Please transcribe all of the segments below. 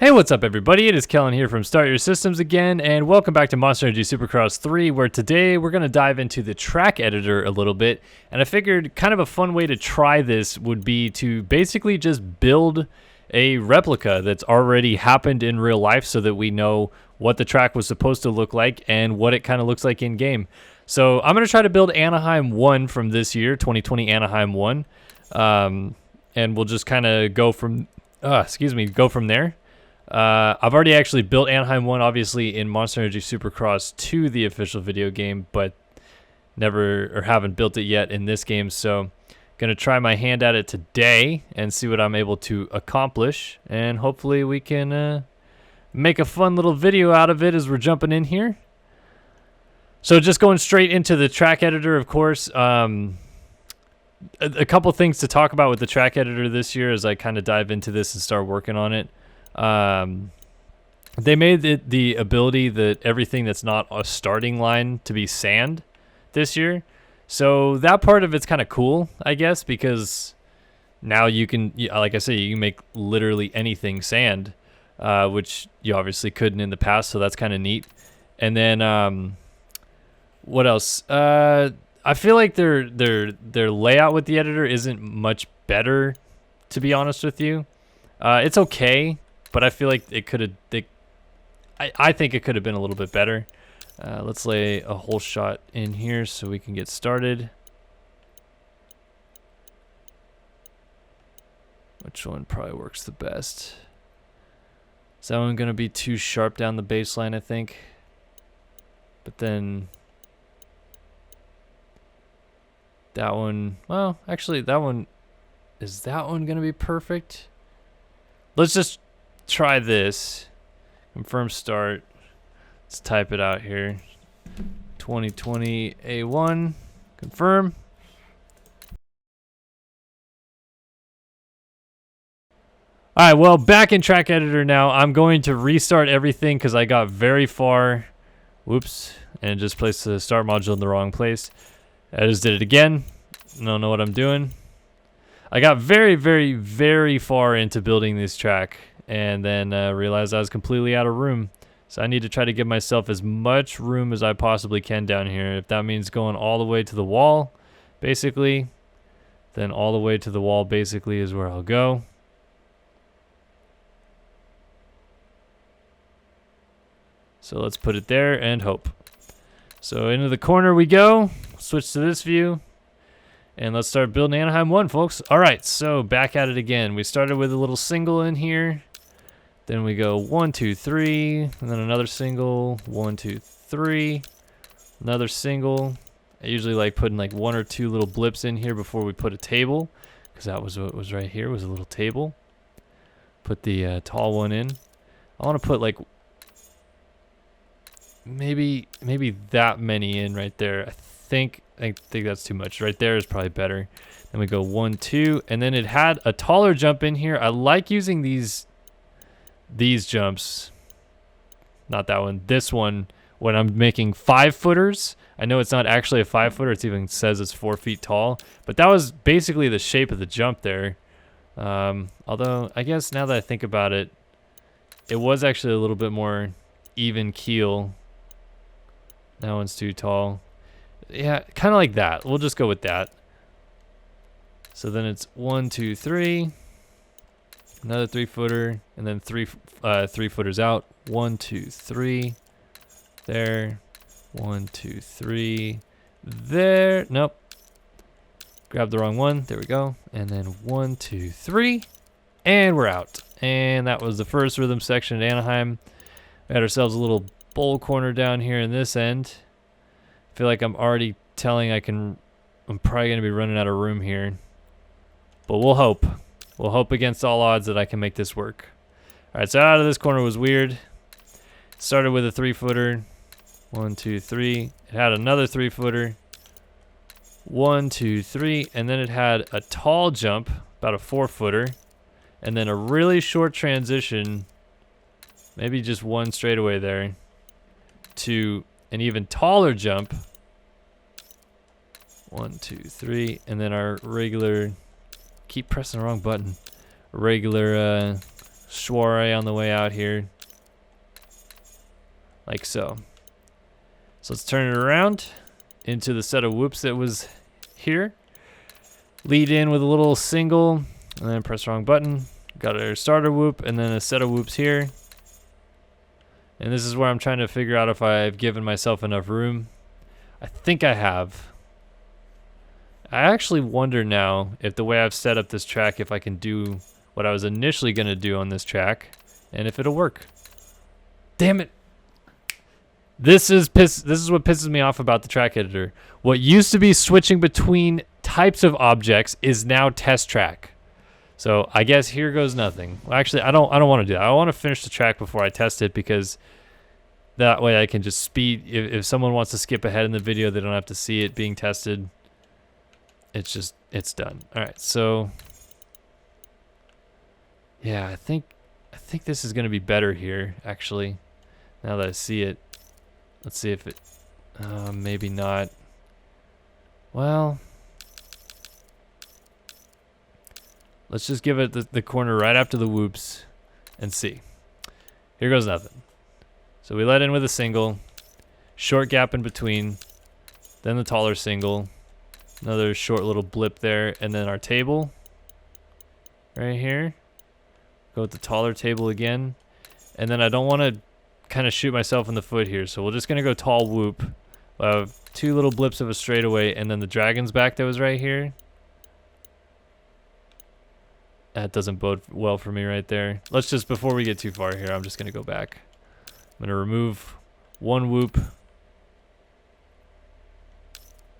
Hey, what's up everybody? It is Kellen here from Start Your Systems again, and welcome back to Monster Energy Supercross 3, where today we're going to dive into the track editor a little bit. And I figured kind of a fun way to try this would be to basically just build a replica that's already happened in real life so that we know what the track was supposed to look like and what it kind of looks like in game. So I'm going to try to build Anaheim 1 from this year, 2020 Anaheim 1. And we'll just kind of go from there. I've already actually built Anaheim 1, obviously, in Monster Energy Supercross 2, the official video game, but haven't built it yet in this game. So gonna try my hand at it today and see what I'm able to accomplish, and hopefully we can make a fun little video out of it as we're jumping in here. So just going straight into the track editor, of course. A couple things to talk about with the track editor this year as I kind of dive into this and start working on it. They made it the ability that everything that's not a starting line to be sand this year. So that part of it's kind of cool, I guess, because now you can, like I say, you can make literally anything sand, which you obviously couldn't in the past. So that's kind of neat. And then, what else? I feel like their layout with the editor isn't much better, to be honest with you. It's okay, but I feel like it could have. I think it could have been a little bit better. Let's lay a whole shot in here so we can get started. Which one probably works the best? Is that one gonna be too sharp down the baseline? I think. But then that one. Well, actually, that one. Is that one gonna be perfect? Let's just try this. Confirm start. Let's type it out here. 2020 A1. Confirm. Alright, well, back in track editor now. I'm going to restart everything because I got very far. Whoops. And just placed the start module in the wrong place. I just did it again. I don't know what I'm doing. I got very, very, very far into building this track and then realized I was completely out of room. So I need to try to give myself as much room as I possibly can down here. If that means going all the way to the wall, basically, then all the way to the wall basically is where I'll go. So let's put it there and hope. So into the corner we go. Switch to this view. And let's start building Anaheim 1, folks. All right, so back at it again. We started with a little single in here. Then we go 1, 2, 3, and then another single. 1, 2, 3, another single. I usually like putting like 1 or 2 little blips in here before we put a table, because that was what was right here, was a little table. Put the tall one in. I want to put like maybe that many in right there. I think that's too much. Right there is probably better. Then we go 1, 2, and then it had a taller jump in here. I like using these jumps. Not that one. This one, when I'm making 5-footers. I know it's not actually a 5-footer. It even says it's 4 feet tall. But that was basically the shape of the jump there. Although, I guess now that I think about it, it was actually a little bit more even keel. That one's too tall. Yeah, kind of like that. We'll just go with that. So then it's 1, 2, 3, another 3-footer, and then 3-footers out. 1, 2, 3, there. 1, 2, 3, there. Nope. Grab the wrong one. There we go. And then 1, 2, 3, and we're out. And that was the first rhythm section at Anaheim. We had ourselves a little bowl corner down here in this end. I feel like I'm already telling I'm probably going to be running out of room here. But we'll hope. We'll hope against all odds that I can make this work. All right, so out of this corner was weird. Started with a 3-footer. 1, 2, 3. It had another 3-footer. 1, 2, 3. And then it had a tall jump, about a 4-footer. And then a really short transition, maybe just one straightaway there, to an even taller jump. 1, 2, 3, and then our regular. Keep pressing the wrong button. Regular soiree on the way out here. Like so. So let's turn it around into the set of whoops that was here. Lead in with a little single, and then press wrong button. Got our starter whoop, and then a set of whoops here. And this is where I'm trying to figure out if I've given myself enough room. I think I have. I actually wonder now if the way I've set up this track, if I can do what I was initially going to do on this track, and if it'll work. Damn it. This is what pisses me off about the track editor. What used to be switching between types of objects is now test track. So I guess here goes nothing. Well, actually, I don't want to do that. I want to finish the track before I test it, because that way I can just speed. If someone wants to skip ahead in the video, they don't have to see it being tested. It's done. All right, so yeah, I think this is going to be better here, actually, now that I see it. Let's see if it, maybe not. Well, let's just give it the corner right after the whoops and see. Here goes nothing. So we let in with a single, short gap in between, then the taller single, another short little blip there, and then our table right here. Go with the taller table again. And then I don't want to kind of shoot myself in the foot here, so we're just going to go tall whoop. Two little blips of a straightaway, and then the dragon's back that was right here. That doesn't bode well for me right there. Let's just, before we get too far here, I'm just going to go back. I'm going to remove one whoop.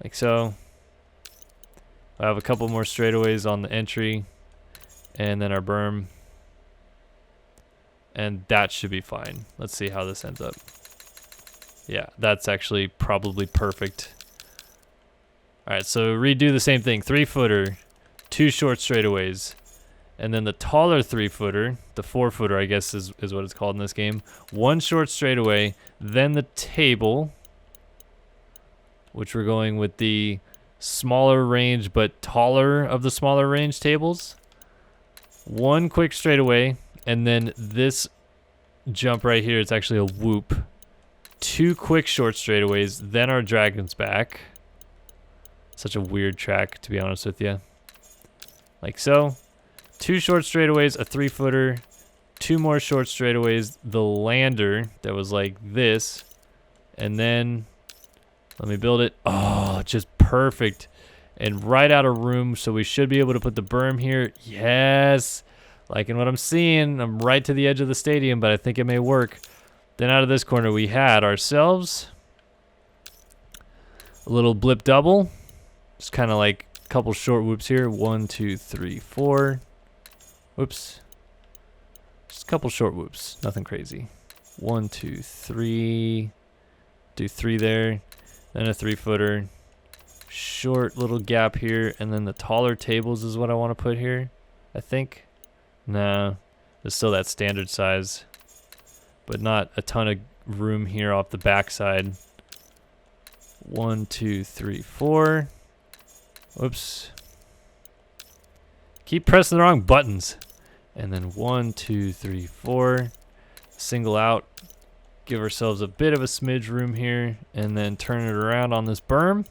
Like so. I have a couple more straightaways on the entry, and then our berm. And that should be fine. Let's see how this ends up. Yeah, that's actually probably perfect. All right, so redo the same thing. 3-footer, 2 short straightaways, and then the taller 3-footer, the 4-footer, I guess is what it's called in this game. 1 short straightaway, then the table, which we're going with the smaller range but taller of the smaller range tables. 1 quick straightaway. And then this jump right here, it's actually a whoop. 2 quick short straightaways, then our dragon's back. Such a weird track, to be honest with you. Like so. 2 short straightaways, a 3-footer, 2 more short straightaways, the lander that was like this. And then, let me build it. Oh, just perfect. And right out of room, so we should be able to put the berm here. Yes. Liking what I'm seeing. I'm right to the edge of the stadium, but I think it may work. Then out of this corner, we had ourselves a little blip double. Just kind of like a couple short whoops here. 1, 2, 3, 4. Whoops. Just a couple short whoops. Nothing crazy. 1, 2, 3. Do 3 there. Then a 3-footer. Short little gap here. And then the taller tables is what I want to put here, I think. No, there's still that standard size, but not a ton of room here off the backside. 1, 2, 3, 4. Whoops. Keep pressing the wrong buttons. And then 1, 2, 3, 4. Single out. Give ourselves a bit of a smidge room here, and then turn it around on this berm.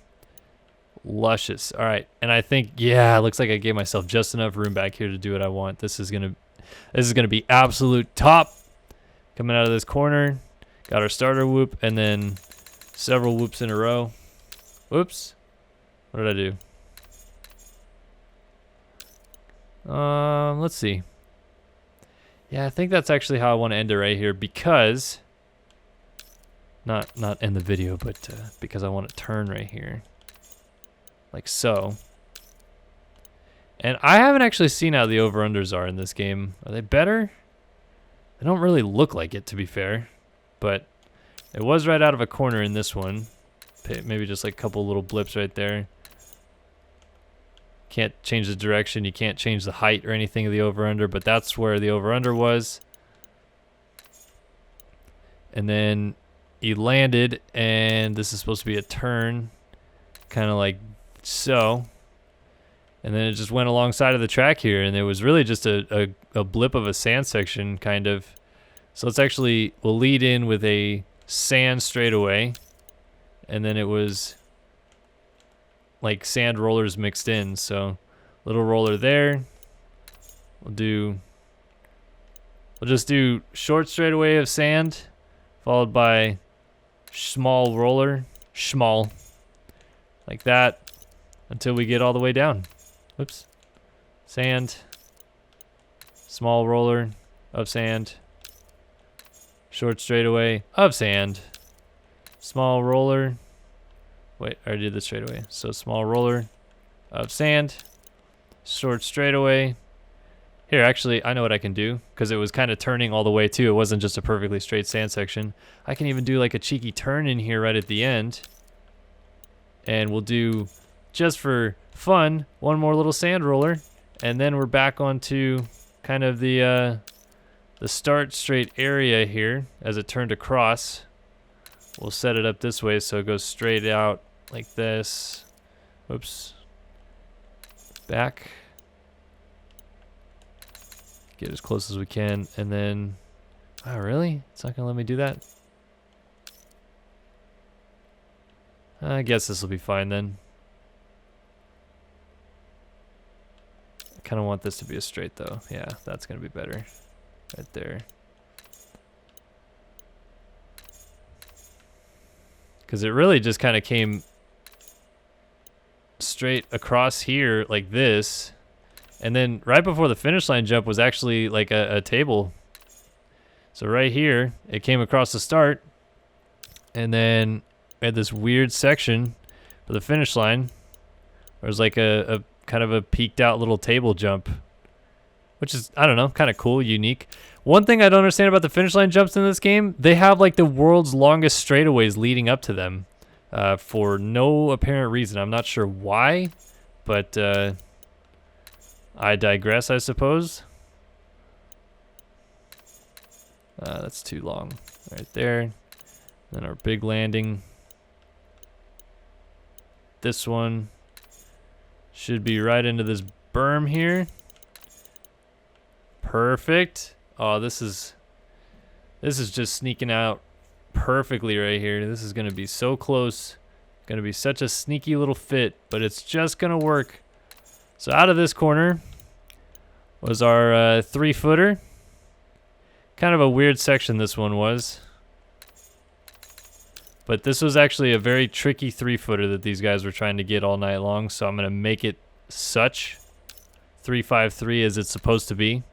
Luscious. All right, and I think, yeah, it looks like I gave myself just enough room back here to do what I want. This is gonna be absolute top. Coming out of this corner, got our starter whoop, and then several whoops in a row. Whoops. What did I do? Let's see. Yeah, I think that's actually how I want to end it right here, because not end the video, but because I want to turn right here. Like so. And I haven't actually seen how the over-unders are in this game. Are they better? They don't really look like it, to be fair. But it was right out of a corner in this one. Maybe just like a couple little blips right there. Can't change the direction. You can't change the height or anything of the over-under, but that's where the over-under was. And then he landed, and this is supposed to be a turn. Kind of like so, and then it just went alongside of the track here, and it was really just a a blip of a sand section, kind of. So we'll lead in with a sand straightaway, and then it was like sand rollers mixed in. So little roller there. We'll just do short straightaway of sand, followed by small roller, schmall, like that, until we get all the way down. Oops. Sand, small roller of sand, short straightaway of sand, small roller. Wait, I already did the straightaway. So small roller of sand, short straightaway. Here, actually, I know what I can do, because it was kind of turning all the way too. It wasn't just a perfectly straight sand section. I can even do like a cheeky turn in here right at the end. And we'll do, just for fun, one more little sand roller. And then we're back onto kind of the start straight area here as it turned across. We'll set it up this way so it goes straight out like this. Oops. Back. Get as close as we can, and then, oh really? It's not gonna let me do that? I guess this will be fine then. I kind of want this to be a straight though. Yeah, that's gonna be better. Right there. Because it really just kind of came straight across here like this. And then right before the finish line jump was actually like a table. So right here, it came across the start. And then we had this weird section for the finish line. Where it was like a kind of a peeked out little table jump. Which is, I don't know, kind of cool, unique. One thing I don't understand about the finish line jumps in this game, they have like the world's longest straightaways leading up to them. For no apparent reason. I'm not sure why, but I digress, I suppose. That's too long. Right there. Then our big landing. This one should be right into this berm here. Perfect. Oh, this is just sneaking out perfectly right here. This is gonna be so close. Gonna be such a sneaky little fit, but it's just gonna work. So out of this corner was our 3-footer. Kind of a weird section this one was. But this was actually a very tricky 3-footer that these guys were trying to get all night long, so I'm gonna make it such 353 as it's supposed to be.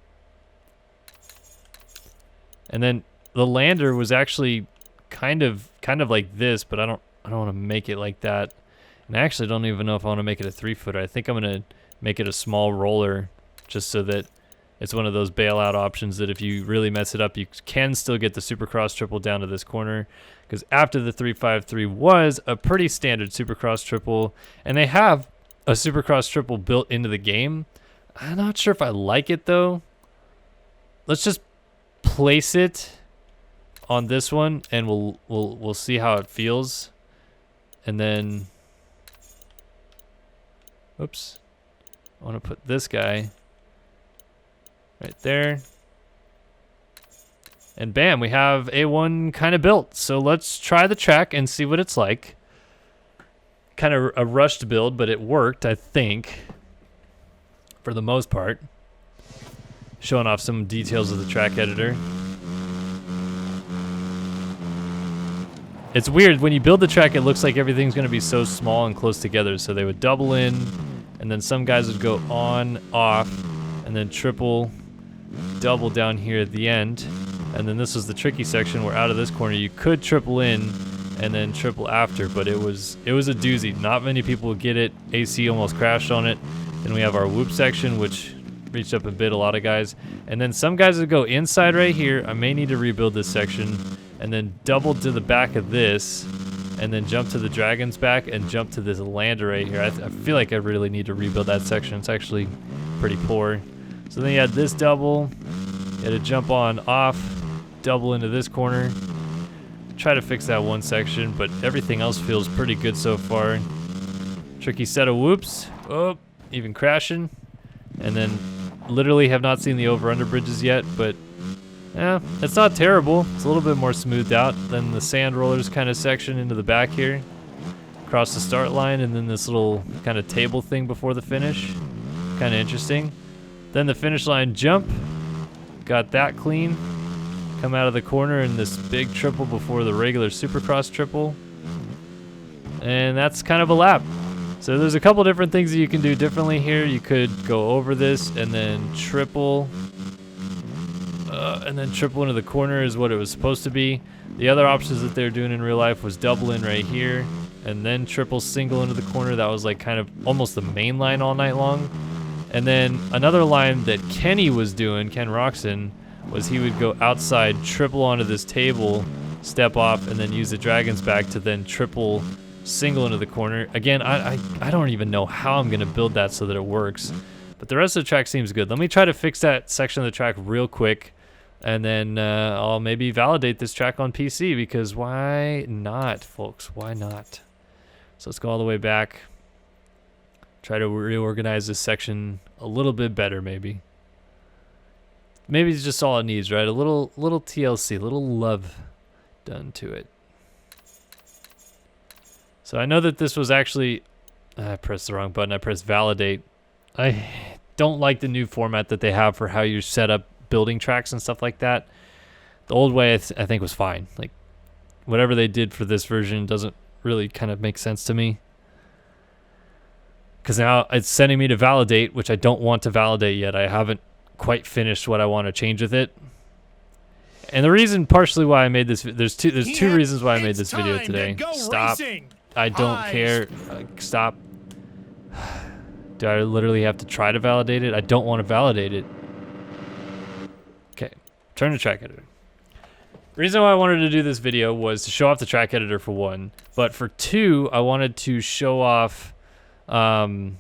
And then the lander was actually kind of like this, but I don't want to make it like that. And I actually don't even know if I want to make it a 3-footer. I think I'm gonna make it a small roller, just so that it's one of those bailout options that if you really mess it up, you can still get the Supercross triple down to this corner. Because after the 353 was a pretty standard Supercross triple, and they have a Supercross triple built into the game. I'm not sure if I like it though. Let's just place it on this one, and we'll see how it feels. And then, oops, I want to put this guy right there. And bam, we have A1 kind of built. So let's try the track and see what it's like. Kind of a rushed build, but it worked, I think, for the most part. Showing off some details of the track editor. It's weird, when you build the track, it looks like everything's going to be so small and close together. So they would double in, and then some guys would go on, off, and then triple, double down here at the end. And then this was the tricky section where out of this corner you could triple in and then triple after, but it was a doozy. Not many people would get it. AC almost crashed on it. Then we have our whoop section, which reached up and bit a lot of guys. And then some guys would go inside right here. I may need to rebuild this section, and then double to the back of this, and then jump to the dragon's back and jump to this lander right here. I feel like I really need to rebuild that section. It's actually pretty poor. So then you had this double. You had to jump on, off, double into this corner. Try to fix that one section, but everything else feels pretty good so far. Tricky set of whoops. Oh, even crashing. And then literally have not seen the over-under bridges yet, but yeah, it's not terrible. It's a little bit more smoothed out than the sand rollers kind of section into the back here. Across the start line, and then this little kind of table thing before the finish. Kind of interesting. Then the finish line jump. Got that clean. Come out of the corner in this big triple before the regular Supercross triple. And that's kind of a lap. So there's a couple different things that you can do differently here. You could go over this and then triple. And then triple into the corner is what it was supposed to be. The other options that they're doing in real life was double in right here and then triple single into the corner. That was like kind of almost the main line all night long. And then another line that Kenny was doing, Ken Roxon, was he would go outside, triple onto this table, step off, and then use the dragon's back to then triple single into the corner. Again, I don't even know how I'm gonna build that so that it works, but the rest of the track seems good. Let me try to fix that section of the track real quick, and then I'll maybe validate this track on PC, because why not, folks? Why not? So let's go all the way back. Try to reorganize this section a little bit better, maybe. Maybe it's just all it needs, right? A little TLC, a little love done to it. So I know that this was actually, I pressed the wrong button. I pressed validate. I don't like the new format that they have for how you set up building tracks and stuff like that. The old way I think was fine. Like whatever they did for this version doesn't really kind of make sense to me. Because now it's sending me to validate, which I don't want to validate yet. I haven't quite finished what I want to change with it. And the reason partially why I made this, there's two reasons why I made this video today. Stop. Racing. I don't care. Stop. Do I literally have to try to validate it? I don't want to validate it. Okay, turn to track editor. The reason why I wanted to do this video was to show off the track editor for one, but for two, I wanted to show off kind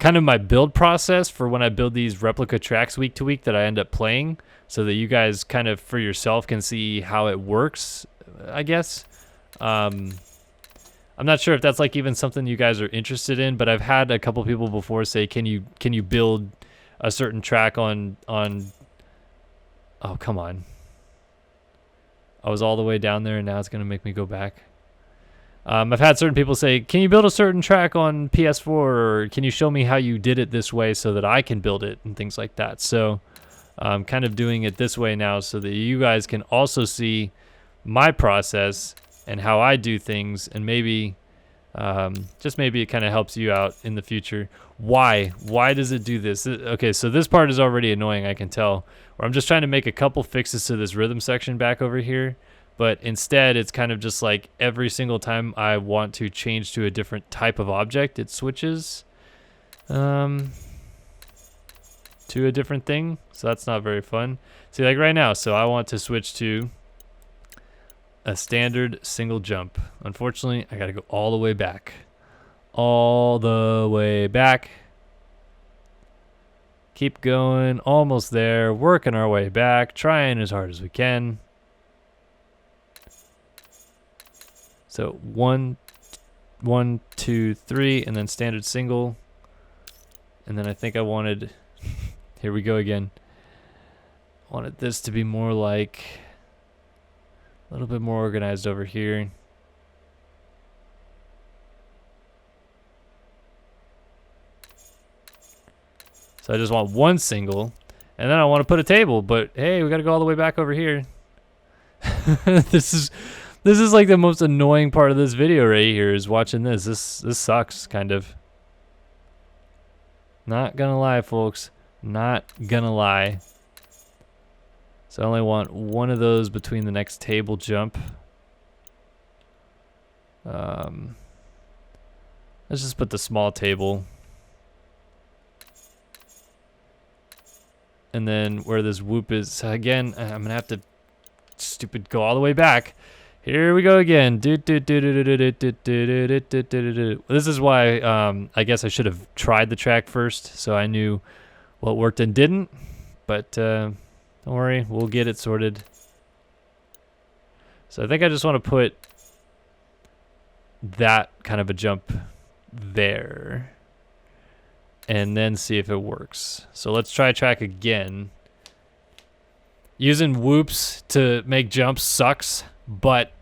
of my build process for when I build these replica tracks week to week that I end up playing, so that you guys kind of for yourself can see how it works, I guess. I'm not sure if that's like even something you guys are interested in, but I've had a couple people before say, can you build a certain track on oh, come on. I was all the way down there and now it's going to make me go back. I've had certain people say, can you build a certain track on PS4, or can you show me how you did it this way so that I can build it, and things like that. So I'm kind of doing it this way now so that you guys can also see my process and how I do things, and maybe just maybe it kind of helps you out in the future. Why does it do this? Okay, so this part is already annoying, I can tell, where I'm just trying to make a couple fixes to this rhythm section back over here. But instead, it's kind of just like every single time I want to change to a different type of object, it switches to a different thing. So that's not very fun. See, like right now, so I want to switch to a standard single jump. Unfortunately, I got to go all the way back. All the way back. Keep going, almost there, working our way back, trying as hard as we can. So 1, 2, 3, and then standard single. And then I think I wanted, here we go again. Wanted this to be more like, a little bit more organized over here. So I just want one single, and then I want to put a table, but hey, we got to go all the way back over here. This is like the most annoying part of this video right here, is watching this. This sucks, kind of. Not gonna lie, folks. Not gonna lie. So I only want one of those between the next table jump. Let's just put the small table. And then where this whoop is, again, I'm gonna have to go all the way back. Here we go again. This is why I guess I should have tried the track first, so I knew what worked and didn't. But don't worry, we'll get it sorted. So I think I just want to put that kind of a jump there. and then see if it works. So let's try track again. Using whoops to make jumps sucks, but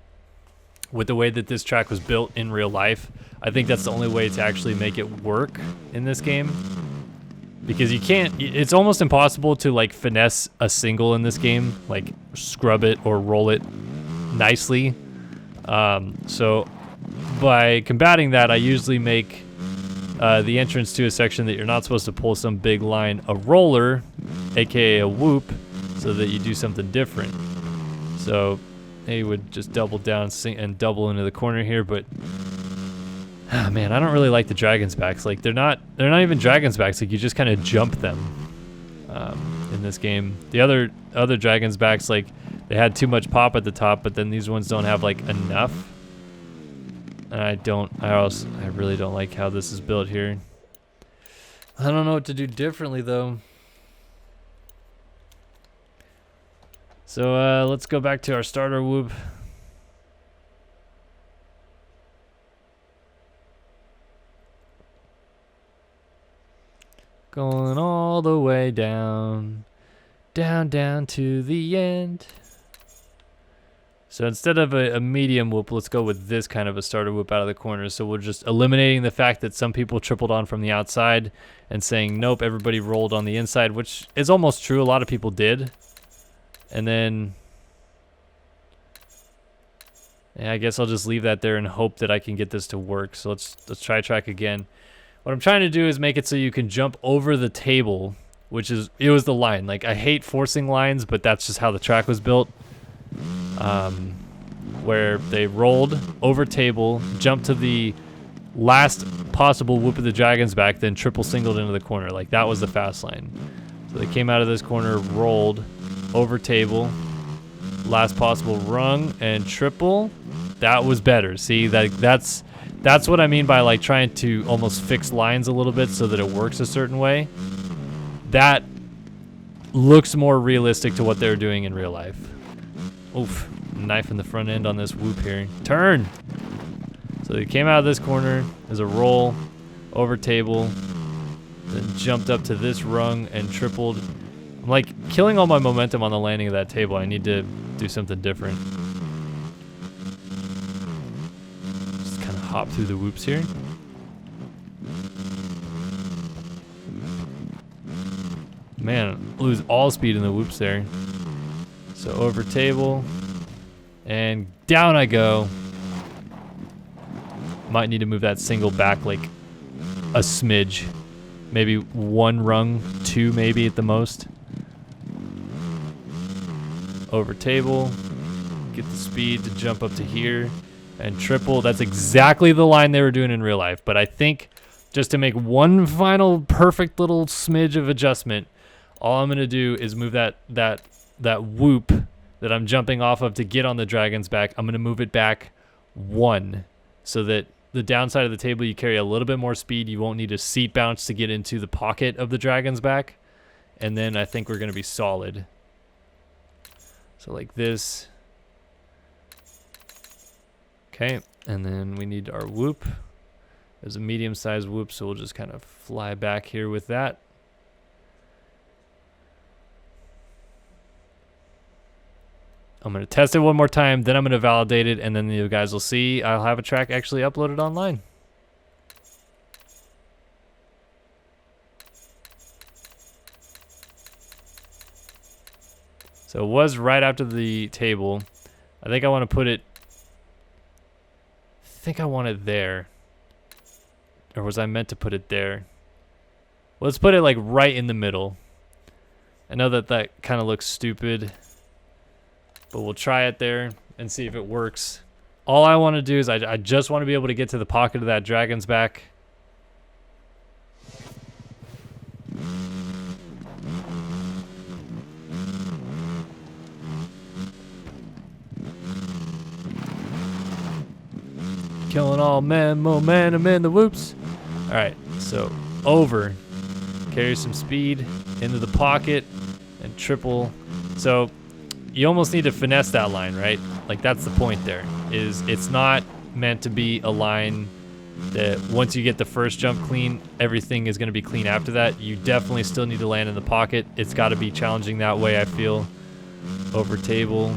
with the way that this track was built in real life, I think that's the only way to actually make it work in this game. Because you can't, it's almost impossible to like finesse a single in this game, like scrub it or roll it nicely. So by combating that, I usually make the entrance to a section that you're not supposed to pull some big line a roller, aka a whoop, so that you do something different. So they would just double down and double into the corner here, but oh man, I don't really like the dragon's backs. Like they're not even dragon's backs. Like you just kind of jump them in this game. The other dragon's backs, like they had too much pop at the top, but then these ones don't have like enough. And I really don't like how this is built here. I don't know what to do differently though. So let's go back to our starter whoop. Going all the way down, down to the end. So instead of a medium whoop, let's go with this kind of a starter whoop out of the corner. So we're just eliminating the fact that some people tripled on from the outside and saying, nope, everybody rolled on the inside, which is almost true. A lot of people did. And then, yeah, I guess I'll just leave that there and hope that I can get this to work. So let's try track again. What I'm trying to do is make it so you can jump over the table, which is, it was the line. Like, I hate forcing lines, but that's just how the track was built. Where they rolled over table, jumped to the last possible whoop of the dragon's back, then triple singled into the corner. Like, that was the fast line. So they came out of this corner, rolled over table, last possible rung, and triple. That was better. See, that's what I mean by like trying to almost fix lines a little bit so that it works a certain way. That looks more realistic to what they're doing in real life. Oof, knife in the front end on this whoop here. Turn! So they came out of this corner as a roll, over table, then jumped up to this rung and tripled. I'm like killing all my momentum on the landing of that table. I need to do something different. Just kind of hop through the whoops here. Man, lose all speed in the whoops there. So over table and down I go. Might need to move that single back like a smidge. Maybe one rung, two maybe at the most. Over table, get the speed to jump up to here and triple. That's exactly the line they were doing in real life. But I think just to make one final perfect little smidge of adjustment, all I'm gonna do is move that whoop that I'm jumping off of to get on the dragon's back. I'm gonna move it back one, so that the downside of the table you carry a little bit more speed. You won't need a seat bounce to get into the pocket of the dragon's back, and then I think we're gonna be solid. So like this. Okay, and then we need our whoop. There's a medium-sized whoop, so we'll just kind of fly back here with that. I'm going to test it one more time, then I'm going to validate it, and then you guys will see I'll have a track actually uploaded online. So it was right after the table. I think I want to put it, I want it there. Or was I meant to put it there? Well, let's put it like right in the middle. I know that kind of looks stupid, but we'll try it there and see if it works. All I want to do is I just want to be able to get to the pocket of that dragon's back. Killing all momentum in the whoops. All right, so over. Carry some speed into the pocket and triple. So you almost need to finesse that line, right? Like that's the point there, is it's not meant to be a line that once you get the first jump clean, everything is going to be clean after that. You definitely still need to land in the pocket. It's got to be challenging that way, I feel. Over table,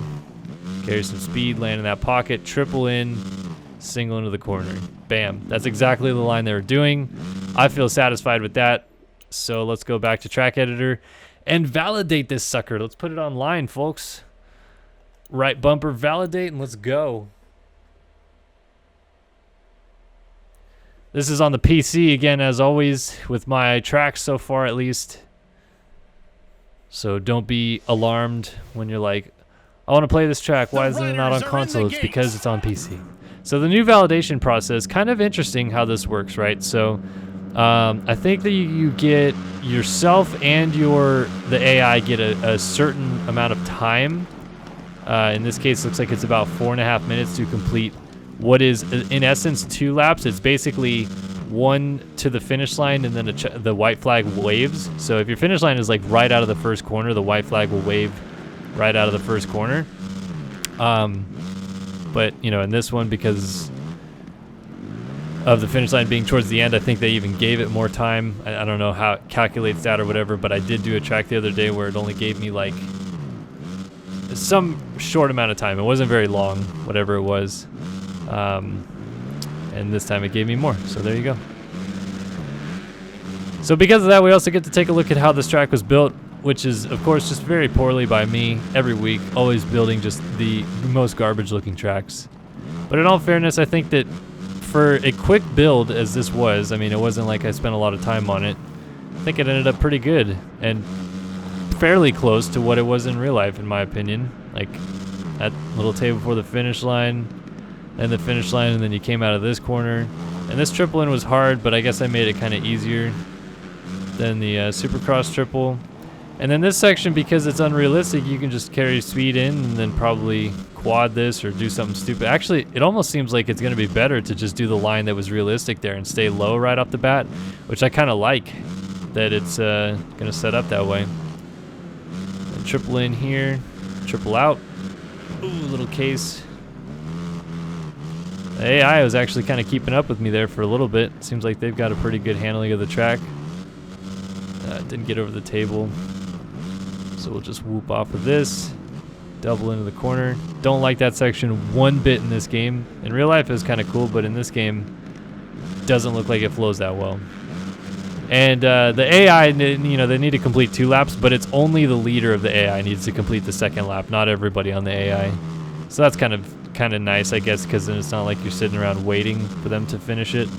carry some speed, land in that pocket, triple in, single into the corner. Bam. That's exactly the line they were doing. I feel satisfied with that. So let's go back to track editor and validate this sucker. Let's put it online, folks. Right bumper, validate, and let's go. This is on the PC again, as always, with my tracks so far at least. So don't be alarmed when you're like, I want to play this track. Why isn't it not on console? It's because it's on PC. So the new validation process, kind of interesting how this works, right? So I think that you get yourself and the AI get a certain amount of time. In this case, looks like it's about 4.5 minutes to complete what is, in essence, 2 laps. It's basically one to the finish line, and then the white flag waves. So if your finish line is like right out of the first corner, the white flag will wave right out of the first corner. But, you know, in this one, because of the finish line being towards the end, I think they even gave it more time. I don't know how it calculates that or whatever, but I did do a track the other day where it only gave me like some short amount of time. It wasn't very long, whatever it was. And this time it gave me more, so there you go. So because of that, we also get to take a look at how this track was built, which is, of course, just very poorly by me every week, always building just the most garbage-looking tracks. But in all fairness, I think that for a quick build as this was, I mean, it wasn't like I spent a lot of time on it, I think it ended up pretty good and fairly close to what it was in real life, in my opinion. Like, that little table before the finish line, and the finish line, and then you came out of this corner. And this triple in was hard, but I guess I made it kind of easier than the Supercross triple. And then this section, because it's unrealistic, you can just carry speed in and then probably quad this or do something stupid. Actually, it almost seems like it's going to be better to just do the line that was realistic there and stay low right off the bat, which I kind of like that it's going to set up that way. And triple in here, triple out. Ooh, little case. The AI was actually kind of keeping up with me there for a little bit. Seems like they've got a pretty good handling of the track. Didn't get over the table. So we'll just whoop off of this. Double into the corner. Don't like that section one bit in this game. In real life, it was kind of cool, but in this game, doesn't look like it flows that well. And the AI, you know, they need to complete 2 laps, but it's only the leader of the AI needs to complete the second lap, not everybody on the AI. So that's kind of nice, I guess, because then it's not like you're sitting around waiting for them to finish it.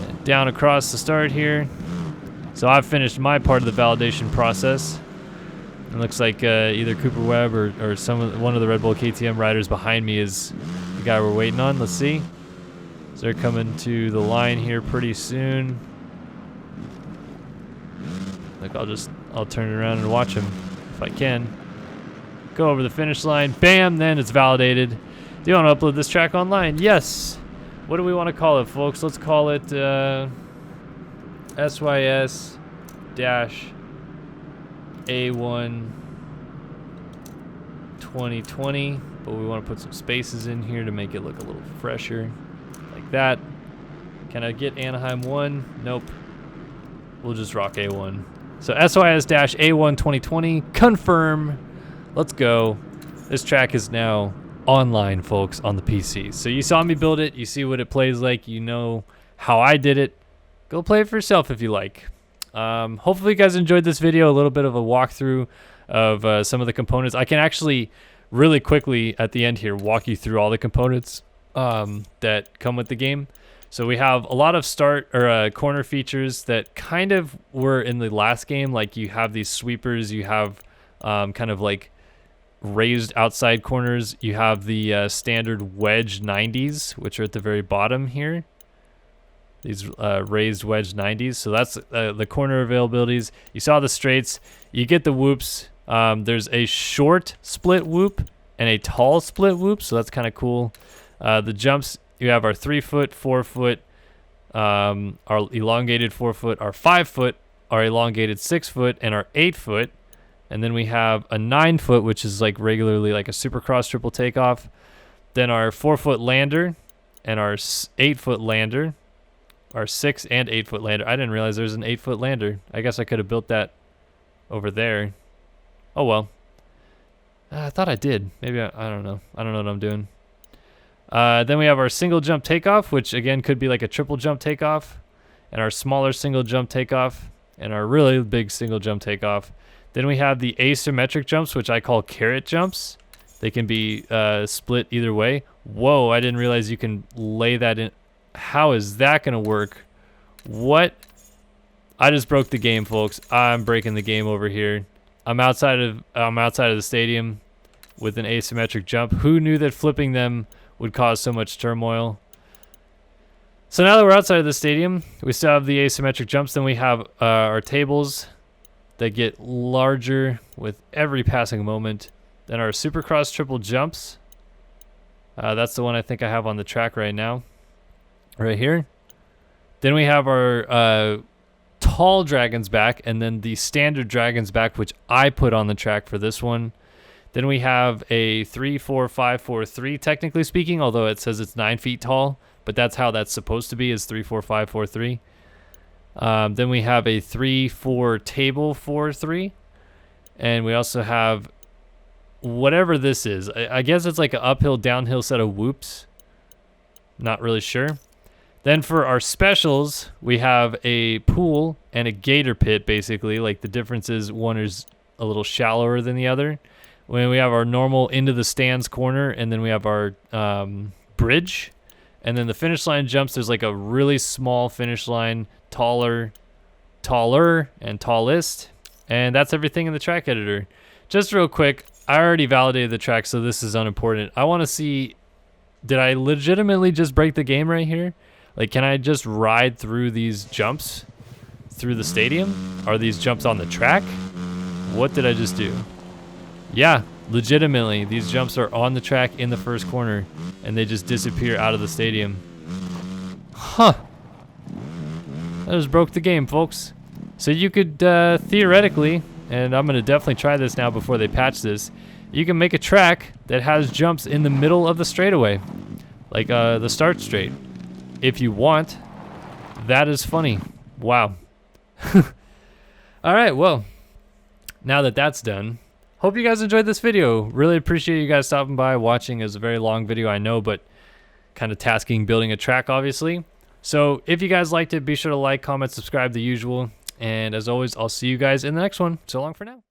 And down across the start here. So I've finished my part of the validation process. It looks like either Cooper Webb or one of the Red Bull KTM riders behind me is the guy we're waiting on. Let's see. So they're coming to the line here pretty soon. Like I'll turn it around and watch him if I can. Go over the finish line, bam, then it's validated. Do you want to upload this track online? Yes. What do we want to call it, folks? Let's call it SYS-A1 2020, but we want to put some spaces in here to make it look a little fresher, like that. Can I get Anaheim 1? Nope. We'll just rock A1. So SYS-A1 2020, confirm. Let's go. This track is now online, folks, on the PC. So you saw me build it. You see what it plays like. You know how I did it. Go play it for yourself if you like. Hopefully you guys enjoyed this video. A little bit of a walkthrough of some of the components. I can actually really quickly at the end here walk you through all the components that come with the game. So we have a lot of corner features that kind of were in the last game. Like you have these sweepers. You have kind of like raised outside corners. You have the standard wedge 90s, which are at the very bottom here. These raised wedge 90s. So that's the corner availabilities. You saw the straights. You get the whoops. There's a short split whoop and a tall split whoop. So that's kind of cool. The jumps, you have our 3 foot, 4 foot, our elongated 4 foot, our 5 foot, our elongated 6 foot, and our 8 foot. And then we have a 9 foot, which is like regularly like a Supercross triple takeoff. Then our 4 foot lander, and our 8-foot lander, our 6 and 8-foot lander. I didn't realize there's an 8-foot lander. I guess I could have built that over there. Oh well. I thought I did. Maybe I don't know. I don't know what I'm doing. Then we have our single jump takeoff, which again could be like a triple jump takeoff, and our smaller single jump takeoff, and our really big single jump takeoff. Then we have the asymmetric jumps, which I call carrot jumps. They can be split either way. Whoa, I didn't realize you can lay that in. How is that going to work? What? I just broke the game, folks. I'm breaking the game over here. I'm outside of the stadium with an asymmetric jump. Who knew that flipping them would cause so much turmoil? So now that we're outside of the stadium, we still have the asymmetric jumps. Then we have our tables that get larger with every passing moment. Then our Supercross triple jumps. That's the one I think I have on the track right now. Right here. Then we have our tall dragon's back, and then the standard dragon's back, which I put on the track for this one. Then we have a 3-4-5-4-3, technically speaking, although it says it's 9 feet tall, but that's how that's supposed to be, is 3-4-5-4-3. Then we have a 3-4 table 4-3, and we also have whatever this is. I guess it's like an uphill downhill set of whoops. Not really sure. Then for our specials, we have a pool and a gator pit, basically. Like the difference is one is a little shallower than the other. When we have our normal into the stands corner, and then we have our bridge. And then the finish line jumps, there's like a really small finish line, taller, and tallest. And that's everything in the track editor. Just real quick, I already validated the track, so this is unimportant. I want to see, did I legitimately just break the game right here? Like, can I just ride through these jumps through the stadium? Are these jumps on the track? What did I just do? Yeah, legitimately, these jumps are on the track in the first corner, and they just disappear out of the stadium. Huh. I just broke the game, folks. So you could, theoretically, and I'm going to definitely try this now before they patch this, you can make a track that has jumps in the middle of the straightaway, like the start straight. If you want. That is funny. Wow. All right, well, now that that's done, hope you guys enjoyed this video. Really appreciate you guys stopping by, watching. It was a very long video, I know, but kind of tasking building a track, obviously. So if you guys liked it, be sure to like, comment, subscribe, the usual. And as always, I'll see you guys in the next one. So long for now.